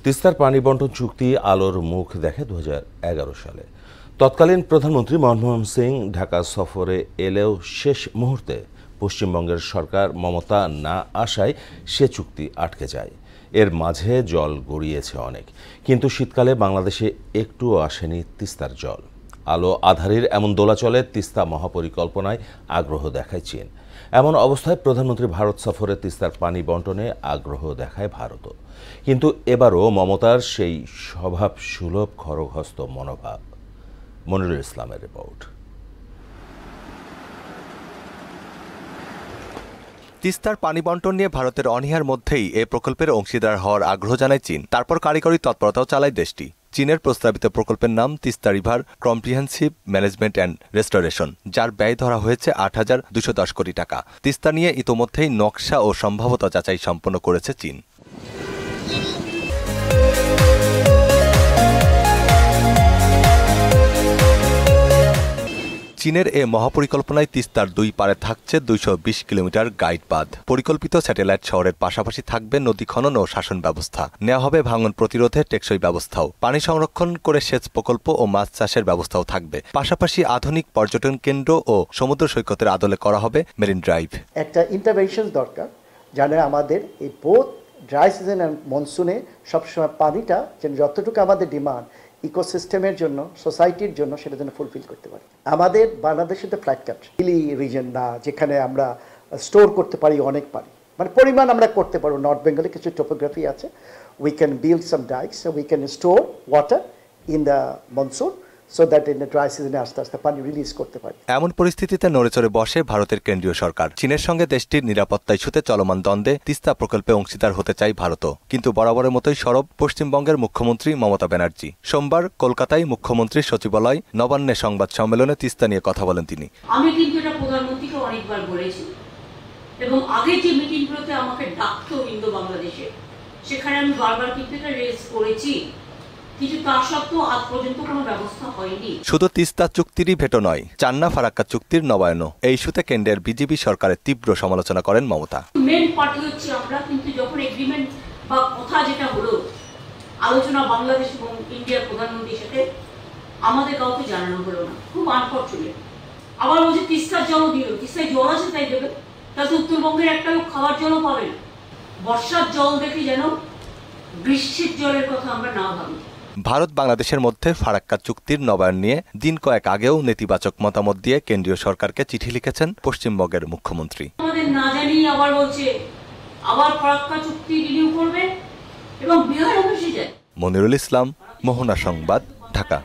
তিস্তার পানি বণ্টন চুক্তি আলোর মুখ দেখে 2011 সালে। তৎকালীন প্রধানমন্ত্রী মনমোহন সিং ঢাকা সফরে এলেও শেষ মুহূর্তে পশ্চিমবঙ্গের সরকার মমতা না আসায় সে চুক্তি আটকে যায়। এর মাঝে জল গড়িয়েছে অনেক, কিন্তু শীতকালে বাংলাদেশে একটুও আসেনি তিস্তার জল। আলো আঁধারির এমন দোলাচলে তিস্তা মহাপরিকল্পনায় আগ্রহ দেখায় চীন। এমন অবস্থায় প্রধানমন্ত্রী ভারত সফরে তিস্তার পানি বণ্টনে আগ্রহ দেখায় ভারতও। কিন্তু এবারও মমতার সেই স্বভাব সুলভ খড়গহস্ত মনোভাব। মনিরুল ইসলামের রিপোর্ট। তিস্তার পানি বণ্টন নিয়ে ভারতের অনীহার মধ্যেই এ প্রকল্পের অংশীদার হওয়ার আগ্রহ জানায় চীন। তারপর কারিগরি তৎপরতাও চালায় দেশটি। চীনের প্রস্তাবিত প্রকল্পের নাম Teesta river comprehensive management and restoration, যার ব্যয় ধরা হয়েছে ৮,২১০ কোটি টাকা। তিস্তা নিয়ে ইতোমধ্যেই নকশা ও সম্ভাব্যতা যাচাই সম্পন্ন করেছে চীন। চীনের এ মহাপরিকল্পনায় তিস্তার দুই পারে থাকছে ২২০ কিলোমিটার গাইড বাঁধ। পরিকল্পিত স্যাটেলাইট শহরের পাশাপাশি থাকবে নদী খনন ও শাসন ব্যবস্থা। নেওয়া হবে ভাঙন প্রতিরোধে টেকসই ব্যবস্থাও। পানি সংরক্ষণ করে সেচ প্রকল্প ও মাছ চাষের ব্যবস্থাও থাকবে। পাশাপাশি আধুনিক পর্যটন কেন্দ্র ও সমুদ্র সৈকতের আদলে করা হবে মেরিন ড্রাইভ। একটা ইন্টারভেনশন দরকার, জানে আমাদের এই বোথ ড্রাই সিজন আর মনসুনে সবসময় পানিটা যেন যতটুকু আমাদের ডিমান্ড ইকোসিস্টেমের জন্য, সোসাইটির জন্য, সেটা যেন ফুলফিল করতে পারি। আমাদের বাংলাদেশে তো ফ্ল্যাট কান্ট্রি, হিলি রিজন না, যেখানে আমরা স্টোর করতে পারি অনেক পানি, মানে পরিমাণ আমরা করতে পারবো। নর্থ বেঙ্গলে কিছু টোপোগ্রাফি আছে, we can build some dykes, we can store water in the monsoon so that in the dry সিজনে আস্তে আস্তে পানি রিলিজ করতে পারি। এমন পরিস্থিতিতে নড়েচড়ে বসে ভারতের কেন্দ্রীয় সরকার। চীনের সঙ্গে দেশটির নিরাপত্তা ইস্যুতে চলমান দ্বন্দ্বে তিস্তা প্রকল্পে অংশীদার হতে চায় ভারতও। কিন্তু বরাবরের মতোই সরব পশ্চিমবঙ্গের মুখ্যমন্ত্রী মমতা ব্যানার্জি। সোমবার কলকাতায় মুখ্যমন্ত্রীর সচিবালয় নবান্নে সংবাদ সম্মেলনে তিস্তা নিয়ে কথা বলেন তিনি। আমি কিন্তু এটা প্রধানমন্ত্রীকে অনেকবার বলেছি এবং আগে যে মিটিংগুলোতে আমাকে ডাকতো ইন্দো বাংলাদেশে, সেখানে আমি বারবার কিন্তু এটা রেজ করেছি, কিন্তু তা সত্ত্বেও আজ পর্যন্ত কোনো ব্যবস্থা হয়নি। শুধু তিস্তা চুক্তিরই ভেটো নয়, চান্না ফারাক্কা চুক্তির নবায়নও। এই ইস্যুতে কেন্দ্রের বিজেপি সরকারের তীব্র সমালোচনা করেন মমতা। মেন পার্টি হচ্ছে আমরা, কিন্তু যখন এগ্রিমেন্ট বা কথা যেটা হলো আলোচনা বাংলাদেশ এবং ইন্ডিয়ার প্রধানমন্ত্রীর সাথে, আমাদের কাউকে জানানো হলো না। খুব আনফরচুনেট। আবার বলছে তিস্তার জলও দিল, তিস্তায় জল আছে তাই দেবে, তাতে উত্তরবঙ্গের একটা লোক খাওয়ার জলও পাবেন। বর্ষার জল দেখে যেন গ্রীষ্মের জলের কথা আমরা না ভাবি। ভারত বাংলাদেশের মধ্যে ফারাক্কা চুক্তির নবায়ন নিয়ে দিন কয়েক আগেও নেতিবাচক মতামত দিয়ে কেন্দ্রীয় সরকারকে চিঠি লিখেছেন পশ্চিমবঙ্গের মুখ্যমন্ত্রী। আমাদের না জানিয়ে আবার বলছে আবার ফারাক্কা চুক্তি রিনিউ করবে এবং বিহারে বসে যায়। মনিরুল ইসলাম, মোহনা সংবাদ, ঢাকা।